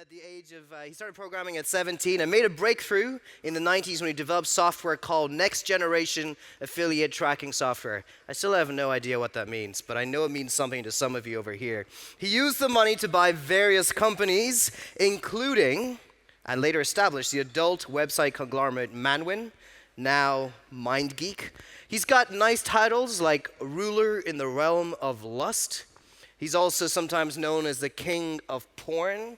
at the age of, he started programming at 17 and made a breakthrough in the 90s when he developed software called Next Generation Affiliate Tracking Software. I still have no idea what that means, but I know it means something to some of you over here. He used the money to buy various companies, including, and later established, the adult website conglomerate Manwin, now MindGeek. He's got nice titles like ruler in the realm of lust. He's also sometimes known as the king of porn.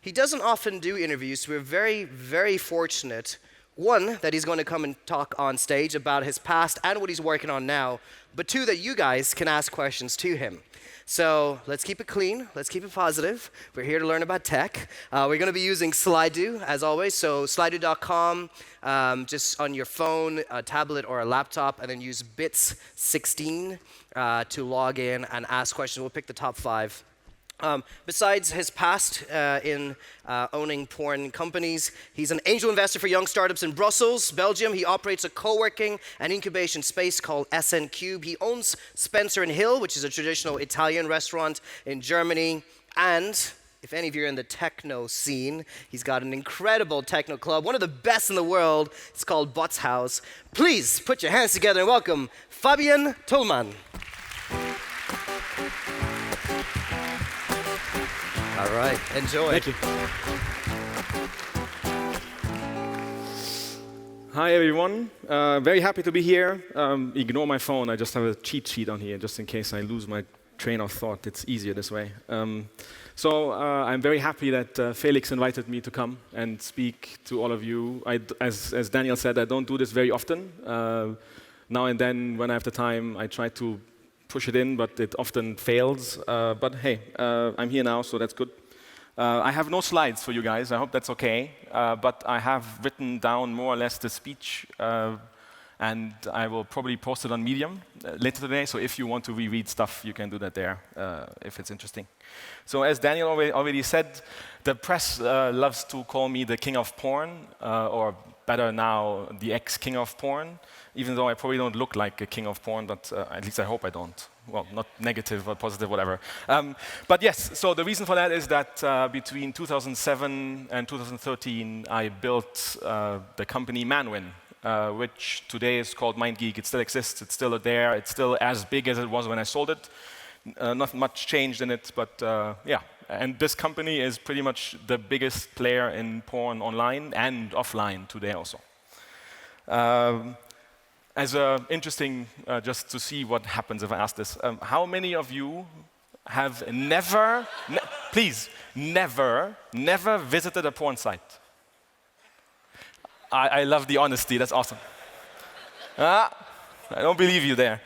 He doesn't often do interviews, so we're very, very fortunate, one, that he's going to come and talk on stage about his past and what he's working on now, but two, that you guys can ask questions to him. So let's keep it clean, let's keep it positive. We're here to learn about tech. We're going to be using Slido, as always, so slido.com, just on your phone, a tablet, or a laptop, and then use bits16 to log in and ask questions. We'll pick the top 5. Besides his past in owning porn companies, he's an angel investor for young startups in Brussels, Belgium. He operates a co-working and incubation space called SN Cube. He owns Spencer and Hill, which is a traditional Italian restaurant in Germany. And if any of you are in the techno scene, he's got an incredible techno club, one of the best in the world. It's called Bot's House. Please put your hands together and welcome Fabian Thylmann. All right, enjoy. Thank you. Hi, everyone. Very happy to be here. Ignore my phone. I just have a cheat sheet on here, just in case I lose my train of thought. It's easier this way. So I'm very happy that Felix invited me to come and speak to all of you. As Daniel said, I don't do this very often. Now and then, when I have the time, I try to push it in, but it often fails. But hey, I'm here now, so that's good. I have no slides for you guys. I hope that's okay. But I have written down more or less the speech, and I will probably post it on Medium later today. So if you want to reread stuff, you can do that there if it's interesting. So as Daniel already said, the press loves to call me the king of porn, or better now, the ex-king of porn, even though I probably don't look like a king of porn, but at least I hope I don't. Well, not negative or positive, whatever. But yes, so the reason for that is that between 2007 and 2013, I built the company Manwin, which today is called MindGeek. It still exists, it's still there, it's still as big as it was when I sold it. Not much changed in it, but yeah. And this company is pretty much the biggest player in porn online and offline today also. As interesting, just to see what happens if I ask this, how many of you have never, please, never visited a porn site? I love the honesty, that's awesome. I don't believe you there.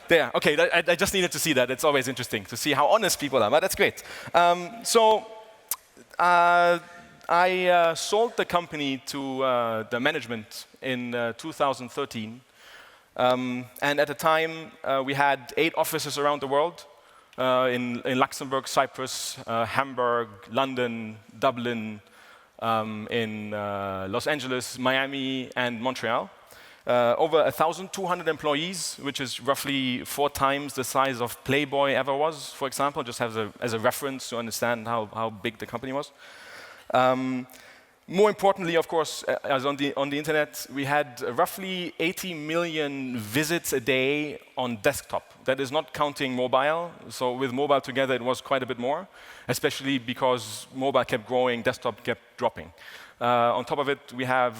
There, okay, I just needed to see that. It's always interesting to see how honest people are, but that's great. So I sold the company to the management in 2013. And at the time, we had 8 offices around the world, in Luxembourg, Cyprus, Hamburg, London, Dublin, in Los Angeles, Miami, and Montreal. Over 1,200 employees, which is roughly 4 times the size of Playboy ever was, for example, just as a reference to understand how big the company was. More importantly, of course, as on the internet, we had roughly 80 million visits a day on desktop. That is not counting mobile. So with mobile together, it was quite a bit more, especially because mobile kept growing, desktop kept dropping. On top of it, we had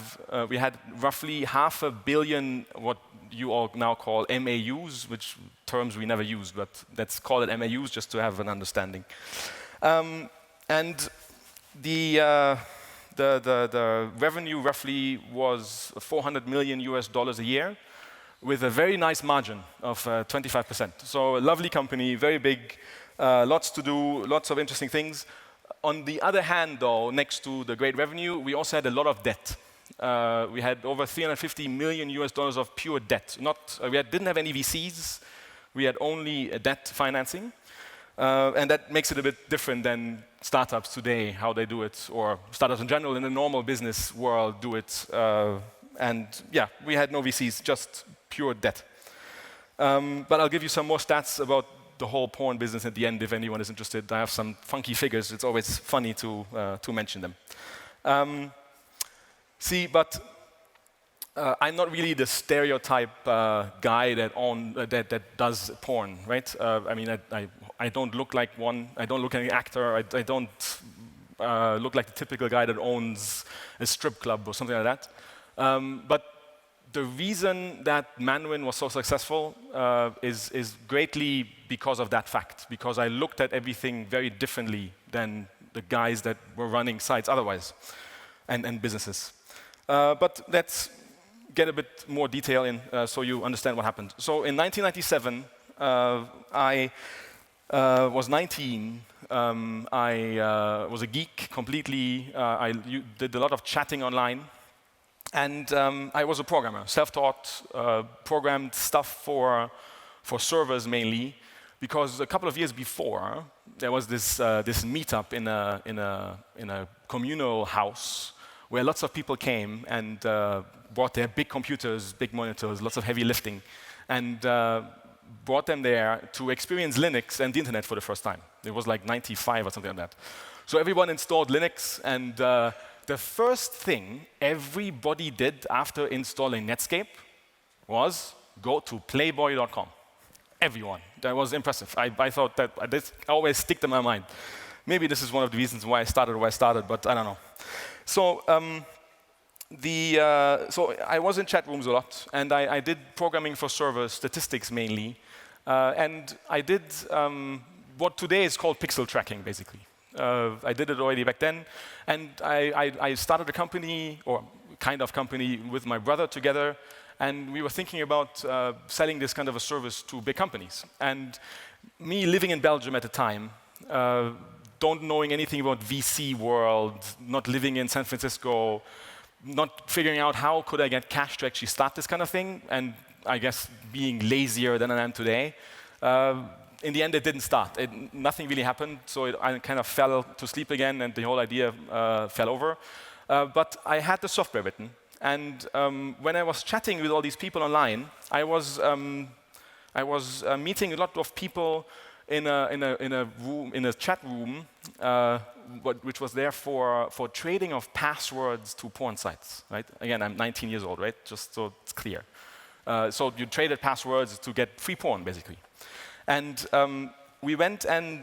roughly 500 million, what you all now call MAUs, which terms we never used, but let's call it MAUs just to have an understanding. And the revenue roughly was $400 million a year, with a very nice margin of 25%. So a lovely company, very big, lots to do, lots of interesting things. On the other hand, though, next to the great revenue, we also had a lot of debt. We had over $350 million of pure debt. We didn't have any VCs. We had only debt financing. And that makes it a bit different than startups today, how they do it, or startups in general in the normal business world do it. And yeah, we had no VCs, just pure debt. But I'll give you some more stats about the whole porn business at the end if anyone is interested. I have some funky figures. It's always funny to mention them. But I'm not really the stereotype guy that does porn, right? I mean, I don't look like one. I don't look like an actor. I don't look like the typical guy that owns a strip club or something like that. But the reason that Manwin was so successful is greatly because of that fact, because I looked at everything very differently than the guys that were running sites otherwise, and businesses. But let's get a bit more detail in so you understand what happened. So in 1997, I was 19. I was a geek completely. I did a lot of chatting online. And I was a programmer, self-taught, programmed stuff for servers mainly, because a couple of years before there was this meetup in a communal house where lots of people came and brought their big computers, big monitors, lots of heavy lifting, and brought them there to experience Linux and the internet for the first time. It was like 95 or something like that. So everyone installed Linux, and the first thing everybody did after installing Netscape was go to playboy.com. Everyone. That was impressive. I thought that this always stick in my mind. Maybe this is one of the reasons why I started where I started, but I don't know. So so I was in chat rooms a lot, and I did programming for servers, statistics mainly, and I did what today is called pixel tracking, basically. I did it already back then, and I started a company, or kind of company, with my brother together, and we were thinking about selling this kind of a service to big companies. And me living in Belgium at the time, don't knowing anything about VC world, not living in San Francisco, not figuring out how could I get cash to actually start this kind of thing, and I guess being lazier than I am today, in the end, it didn't start. Nothing really happened, so I kind of fell to sleep again, and the whole idea fell over. But I had the software written, and when I was chatting with all these people online, I was meeting a lot of people in a chat room, which was there for trading of passwords to porn sites. Right? Again, I'm 19 years old, right? Just so it's clear. So you traded passwords to get free porn, basically. And we went and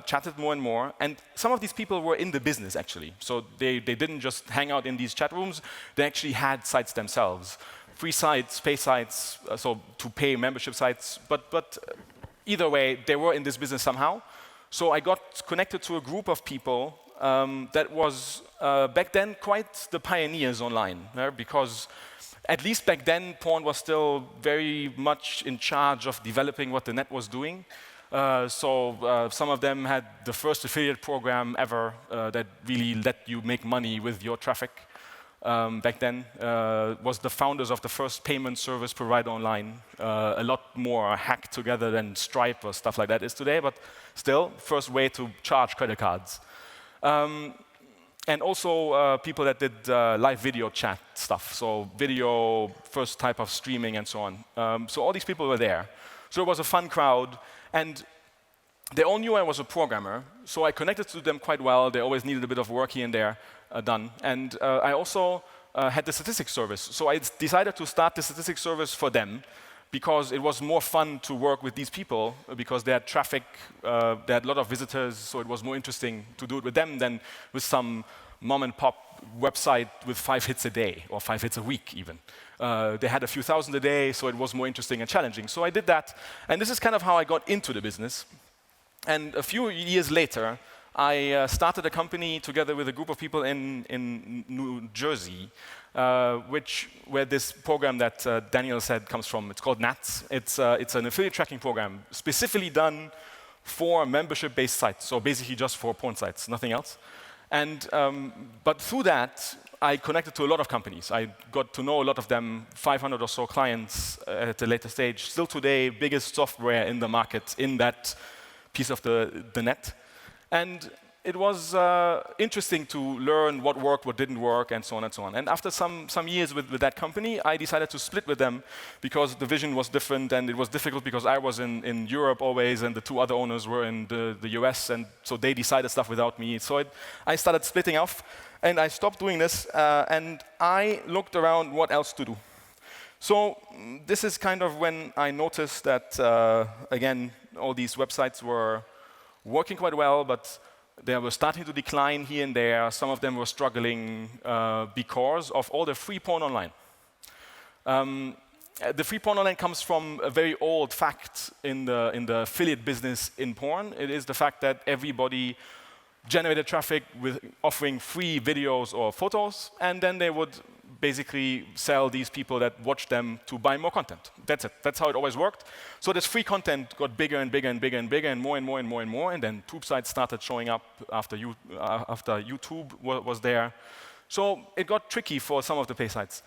chatted more and more. And some of these people were in the business, actually. So they didn't just hang out in these chat rooms. They actually had sites themselves. Free sites, pay sites, so to pay membership sites. But either way, they were in this business somehow. So I got connected to a group of people that was, back then, quite the pioneers online. Because at least back then, porn was still very much in charge of developing what the net was doing. So some of them had the first affiliate program ever that really let you make money with your traffic. Back then, was the founders of the first payment service provider online. A lot more hacked together than Stripe or stuff like that is today, but still, first way to charge credit cards. And also people that did live video chat stuff, so video, first type of streaming and so on. So all these people were there. So it was a fun crowd, and they all knew I was a programmer, so I connected to them quite well. They always needed a bit of work here and there done. And I also had the statistics service, so I decided to start the statistics service for them, because it was more fun to work with these people, because they had traffic, they had a lot of visitors, so it was more interesting to do it with them than with some mom-and-pop website with 5 hits a day, or 5 hits a week even. They had a few thousand a day, so it was more interesting and challenging. So I did that, and this is kind of how I got into the business. And a few years later, I started a company together with a group of people in New Jersey, where this program that Daniel said comes from. It's called NATS. It's an affiliate tracking program specifically done for membership-based sites, so basically just for porn sites, nothing else. And but through that, I connected to a lot of companies. I got to know a lot of them, 500 or so clients at a later stage. Still today, biggest software in the market in that piece of the net. And it was interesting to learn what worked, what didn't work, and so on and so on. And after some years with that company, I decided to split with them because the vision was different, and it was difficult because I was in Europe always, and the two other owners were in the US, and so they decided stuff without me. So I started splitting off, and I stopped doing this, and I looked around what else to do. So this is kind of when I noticed that, again, all these websites were working quite well, but they were starting to decline here and there. Some of them were struggling because of all the free porn online. The free porn online comes from a very old fact in the affiliate business in porn. It is the fact that everybody generated traffic with offering free videos or photos, and then they would basically sell these people that watch them to buy more content. That's it. That's how it always worked. So this free content got bigger and bigger and bigger and bigger and more and more and more and more, and then tube sites started showing up after YouTube was there. So it got tricky for some of the pay sites.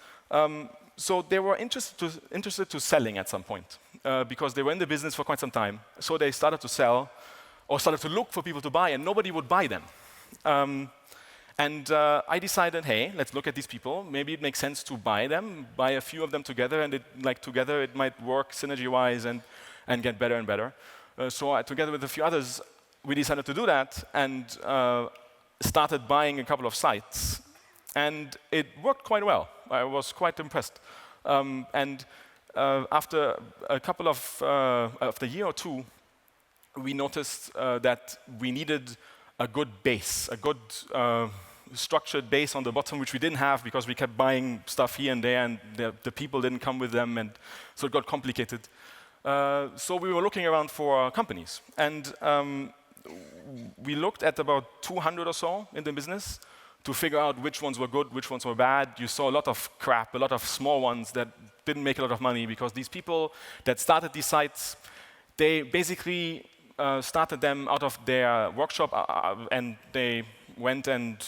So they were interested to selling at some point because they were in the business for quite some time. So they started to sell or started to look for people to buy, and nobody would buy them. And I decided, hey, let's look at these people. Maybe it makes sense to buy them, buy a few of them together, and together it might work synergy-wise and get better and better. So together with a few others, we decided to do that and started buying a couple of sites. And it worked quite well. I was quite impressed. After a couple of after a year or two, we noticed that we needed a good base, a good structured base on the bottom, which we didn't have because we kept buying stuff here and there, and the people didn't come with them, and so it got complicated. So we were looking around for companies, and we looked at about 200 or so in the business to figure out which ones were good, which ones were bad. You saw a lot of crap, a lot of small ones that didn't make a lot of money because these people that started these sites, they basically started them out of their workshop, and they went and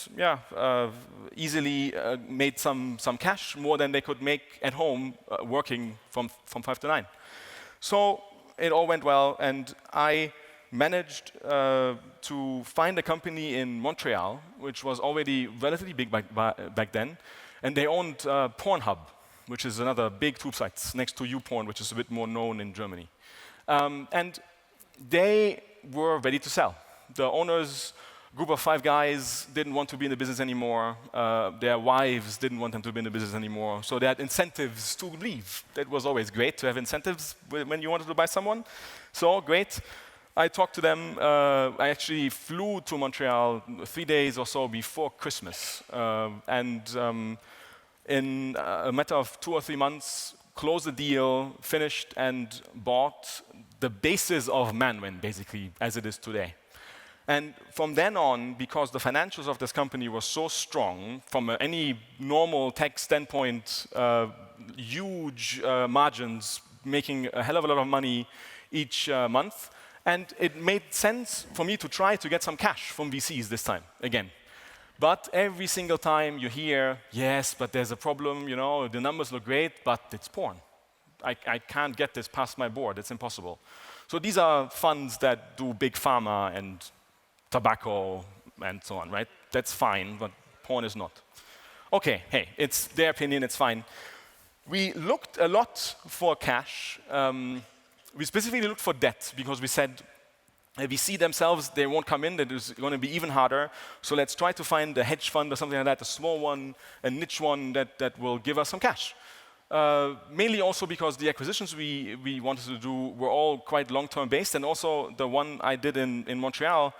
easily made some cash, more than they could make at home working from 5 to 9. So it all went well, and I managed to find a company in Montreal, which was already relatively big back then, and they owned Pornhub, which is another big tube site next to Youporn, which is a bit more known in Germany. And they were ready to sell. The owners, group of 5 guys, didn't want to be in the business anymore. Their wives didn't want them to be in the business anymore. So they had incentives to leave. That was always great to have incentives when you wanted to buy someone. So great. I talked to them. I actually flew to Montreal 3 days or so before Christmas. In a matter of 2 or 3 months, closed the deal, finished, and bought the basis of Manwin, basically, as it is today. And from then on, because the financials of this company were so strong, from any normal tech standpoint, huge margins, making a hell of a lot of money each month, and it made sense for me to try to get some cash from VCs this time, again. But every single time you hear, yes, but there's a problem, you know, the numbers look great, but it's porn. I can't get this past my board, it's impossible. So these are funds that do big pharma and tobacco and so on, right? That's fine, but porn is not. Okay, hey, it's their opinion, it's fine. We looked a lot for cash. We specifically looked for debt because we said, VC themselves, they won't come in, that is going to be even harder. So let's try to find a hedge fund or something like that, a small one, a niche one that will give us some cash. Mainly also because the acquisitions we wanted to do were all quite long-term based, and also the one I did in Montreal,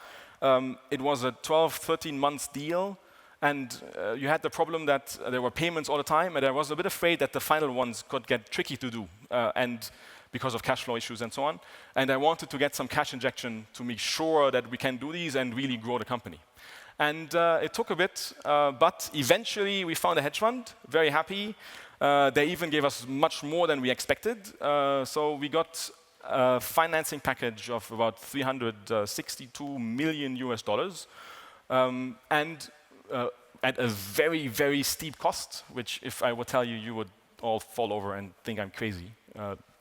it was a 12, 13 months deal, and you had the problem that there were payments all the time, and I was a bit afraid that the final ones could get tricky to do, and because of cash flow issues and so on. And I wanted to get some cash injection to make sure that we can do these and really grow the company. And it took a bit, but eventually we found a hedge fund, very happy. They even gave us much more than we expected. So we got a financing package of about $362 million US, and at a very, very steep cost, which if I would tell you, you would all fall over and think I'm crazy.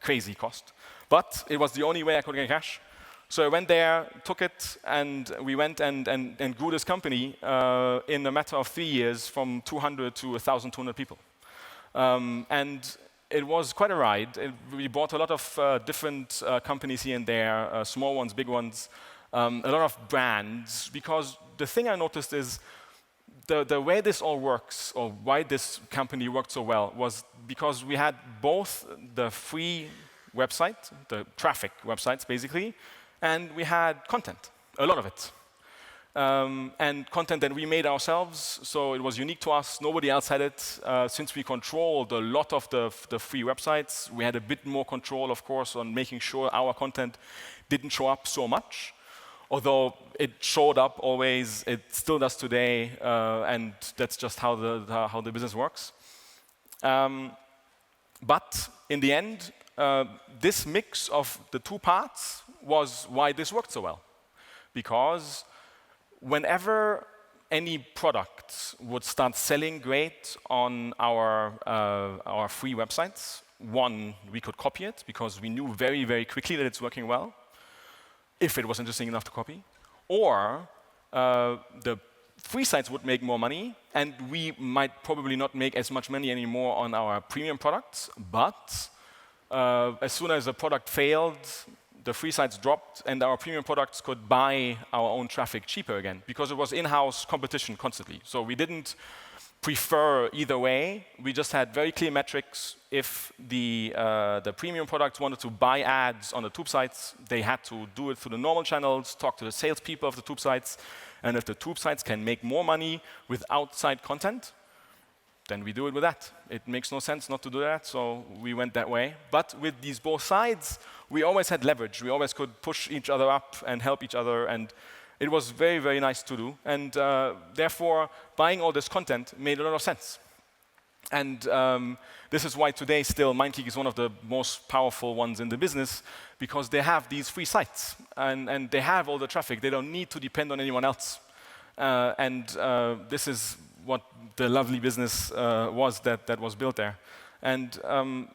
Crazy cost. But it was the only way I could get cash. So I went there, took it, and we went and grew this company in a matter of 3 years from 200 to 1,200 people. And it was quite a ride. We bought a lot of different companies here and there, small ones, big ones, a lot of brands, because the thing I noticed is the way this all works, or why this company worked so well, was because we had both the free website, the traffic websites basically, and we had content, a lot of it. And content that we made ourselves, so it was unique to us. Nobody else had it. Since we controlled a lot of the free websites, we had a bit more control, of course, on making sure our content didn't show up so much. Although it showed up always, it still does today, and that's just how the business works. But in the end, this mix of the two parts was why this worked so well. Because whenever any product would start selling great on our free websites, one, we could copy it because we knew very, very quickly that it's working well, if it was interesting enough to copy. Or the free sites would make more money, and we might probably not make as much money anymore on our premium products, but as soon as a product failed, the free sites dropped, and our premium products could buy our own traffic cheaper again, because it was in-house competition constantly. So we didn't prefer either way. We just had very clear metrics. If the premium products wanted to buy ads on the tube sites, they had to do it through the normal channels, talk to the salespeople of the tube sites, and if the tube sites can make more money with outside content, then we do it with that. It makes no sense not to do that, so we went that way. But with these both sides, we always had leverage. We always could push each other up and help each other, and it was very, very nice to do. And therefore, buying all this content made a lot of sense. And this is why today still MindGeek is one of the most powerful ones in the business, because they have these free sites, and they have all the traffic. They don't need to depend on anyone else. This is what the lovely business was that was built there. And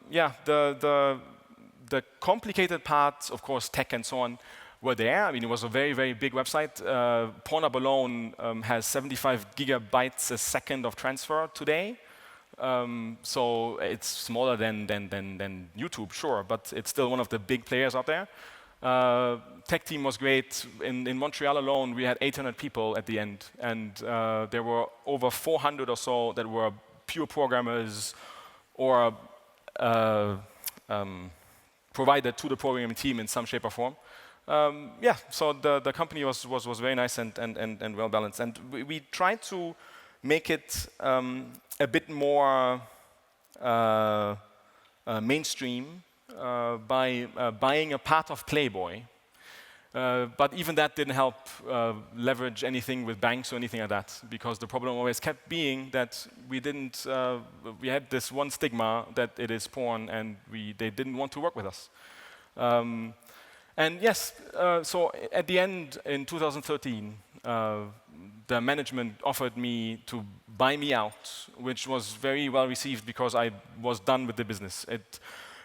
yeah, the complicated parts, of course, tech and so on, were there. I mean, it was a very, very big website. Pornhub alone has 75 gigabytes a second of transfer today. So it's smaller than YouTube, sure, but it's still one of the big players out there. Tech team was great. In Montreal alone, we had 800 people at the end, and there were over 400 or so that were pure programmers or provided to the programming team in some shape or form. Yeah, so the company was very nice and well balanced, and we tried to make it a bit more mainstream by buying a part of Playboy. But even that didn't help leverage anything with banks or anything like that, because the problem always kept being that we had this one stigma that it is porn, and they didn't want to work with us. And yes, so at the end, in 2013, the management offered me to buy me out, which was very well received because I was done with the business.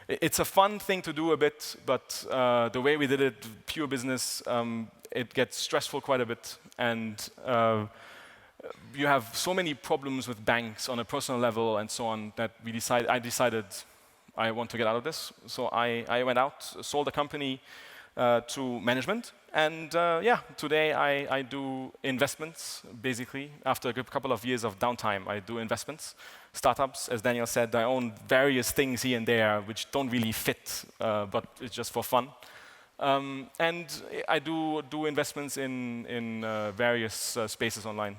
It's a fun thing to do a bit, but the way we did it, pure business, it gets stressful quite a bit. And you have so many problems with banks on a personal level and so on that I decided I want to get out of this. So I went out, sold the company to management. And yeah, today I do investments, basically. After a couple of years of downtime, I do investments. Startups, as Daniel said, I own various things here and there which don't really fit, but it's just for fun. And I do investments in various spaces online,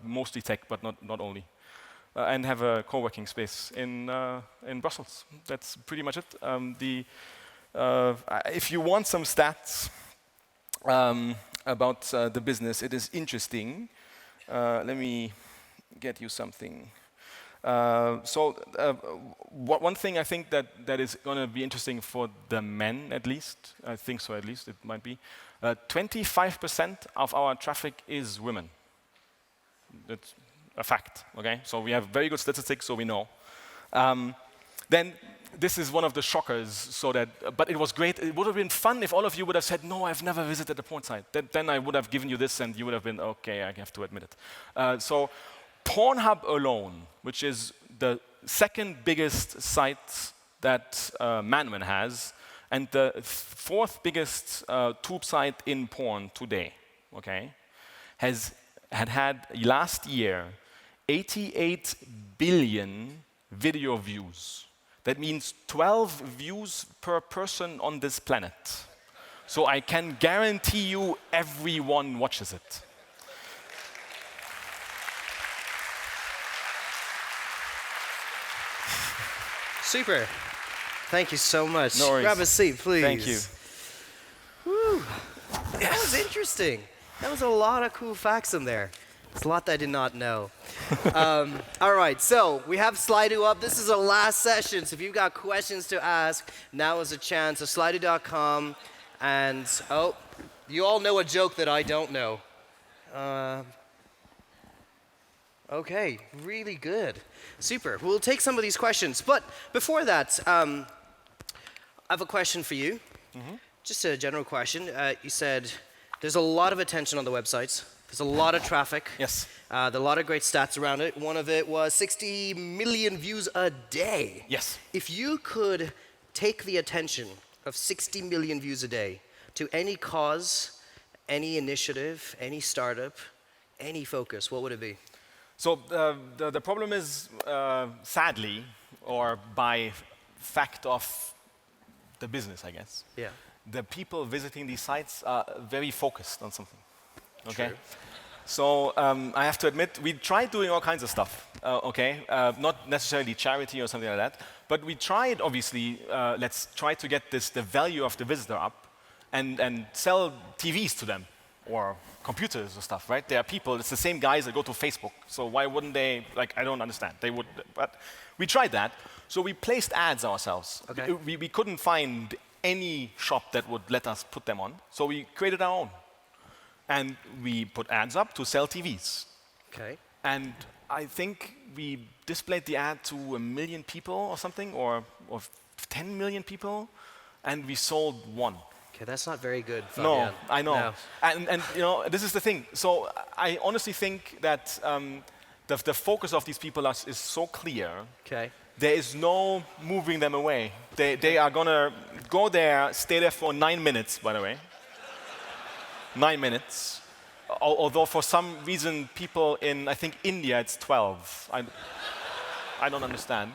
mostly tech, but not only. And have a co-working space in Brussels. That's pretty much it. If you want some stats about the business, it is interesting. Let me get you something. One thing I think that is going to be interesting for the men, at least, I think so, at least, it might be, 25% of our traffic is women. That's a fact, okay? So we have very good statistics, so we know. Then this is one of the shockers. But it was great. It would have been fun if all of you would have said, "No, I've never visited a porn site." Then I would have given you this, and you would have been, "Okay, I have to admit it." So, Pornhub alone, which is the second biggest site that Manwin has, and the fourth biggest tube site in porn today, okay, had last year 88 billion video views. That means 12 views per person on this planet. So I can guarantee you everyone watches it. Super. Thank you so much. No worries. Grab a seat, please. Thank you. Woo. That was interesting. That was a lot of cool facts in there. It's a lot that I did not know. All right, so we have Slido up. This is our last session, so if you've got questions to ask, now is a chance. So slido.com, and oh, you all know a joke that I don't know. Okay, really good. Super. We'll take some of these questions. But before that, I have a question for you. Just a general question. You said there's a lot of attention on the websites. There's a lot of traffic. Yes. There are a lot of great stats around it. One of it was 60 million views a day. Yes. If you could take the attention of 60 million views a day to any cause, any initiative, any startup, any focus, what would it be? So the problem is, sadly, or by fact of the business, I guess, Yeah. the people visiting these sites are very focused on something. Okay. True. So I have to admit, we tried doing all kinds of stuff. Okay, not necessarily charity or something like that, but we tried. Obviously, let's try to get the value of the visitor up, and sell TVs to them or computers or stuff. Right? There are people. It's the same guys that go to Facebook. So why wouldn't they? Like, I don't understand. They would. But we tried that. So we placed ads ourselves. Okay. We couldn't find any shop that would let us put them on. So we created our own. And we put ads up to sell TVs. Okay. And I think we displayed the ad to 1 million people or something, or 10 million people, and we sold one. Okay, that's not very good, Fabian. No, I know. No. And you know, this is the thing. So I honestly think that the focus of these people is so clear. Okay. There is no moving them away. They are gonna go there, stay there for 9 minutes, by the way. 9 minutes. Although for some reason people in, I think, India, it's 12. I don't understand.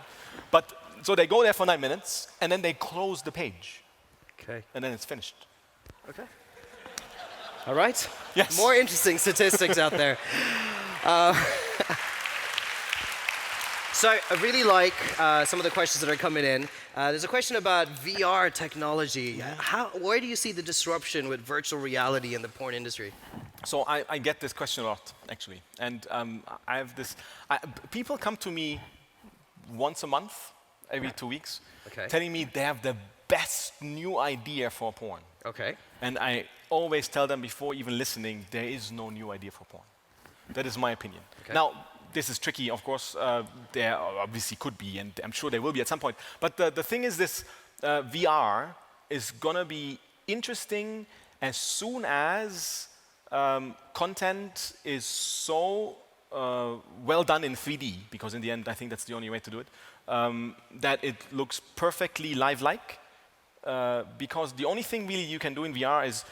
But so they go there for 9 minutes, and then they close the page. Okay. And then it's finished. Okay. All right. Yes. More interesting statistics out there. So I really like some of the questions that are coming in. There's a question about VR technology. Where do you see the disruption with virtual reality in the porn industry? So I get this question a lot, actually. And I have this, people come to me once a month, every 2 weeks, Okay. telling me they have the best new idea for porn. Okay. And I always tell them before even listening, there is no new idea for porn. That is my opinion. Okay. Now, this is tricky, of course. There obviously could be, and I'm sure there will be at some point. But the thing is this, VR is going to be interesting as soon as content is so well done in 3D, because in the end, I think that's the only way to do it, that it looks perfectly live-like. Because the only thing really you can do in VR is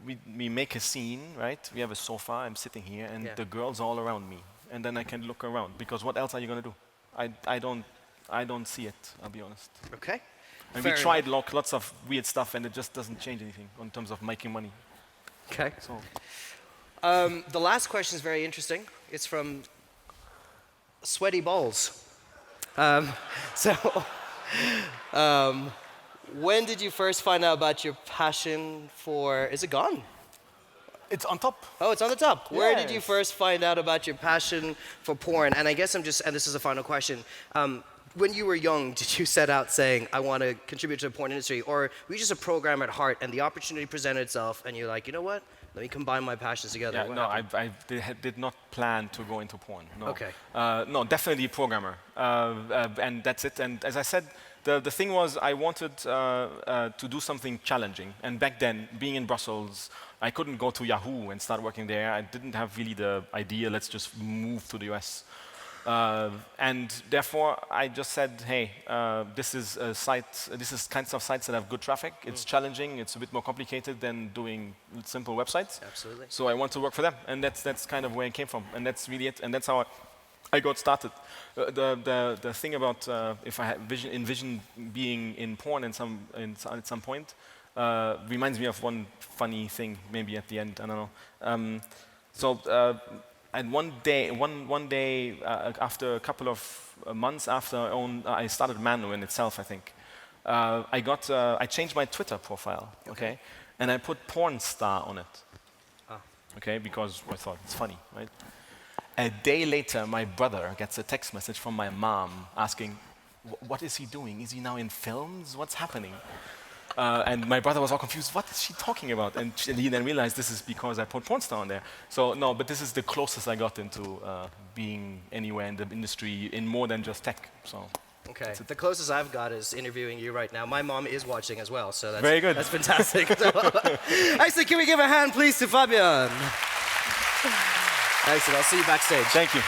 we make a scene, right? We have a sofa, I'm sitting here, and the girls all around me. And then I can look around, because what else are you going to do? I don't see it, I'll be honest. Okay. And Fair we tried lots of weird stuff, and it just doesn't change anything in terms of making money. Okay. So, The last question is very interesting. It's from Sweaty Balls. When did you first find out about your passion for? Is it gone? it's on top. Oh, it's on the top. Where did you Yes. first find out about your passion for porn? And I guess and this is a final question. When you were young, did you set out saying, I want to contribute to the porn industry? Or were you just a programmer at heart and the opportunity presented itself and you're like, you know what? let me combine my passions together. Yeah, What no, happened? I did not plan to go into porn. No. Okay. No, definitely a programmer, and that's it. And as I said, the thing was I wanted to do something challenging. And back then, being in Brussels, I couldn't go to Yahoo and start working there. I didn't have really the idea, let's just move to the US. And therefore, I just said, hey, this is a site. This is kinds of sites that have good traffic. It's challenging. It's a bit more complicated than doing simple websites. Absolutely. So I want to work for them, and that's kind of where it came from, and that's really it. And that's how I got started. The thing about if I envision being in porn at some point reminds me of one funny thing. Maybe at the end, I don't know. And one day, after a couple of months after I started Manwin itself, I think, I changed my Twitter profile, okay? And I put porn star on it, okay? Because I thought it's funny, right? A day later, my brother gets a text message from my mom asking, what is he doing? Is he now in films? What's happening? And my brother was all confused. What is she talking about? And he then realized this is because I put porn star on there. So no, but this is the closest I got into being anywhere in the industry in more than just tech. So Okay. The closest I've got is interviewing you right now. My mom is watching as well, so that's very good. That's fantastic. Actually, can we give a hand, please, to Fabian? Excellent. I'll see you backstage. Thank you.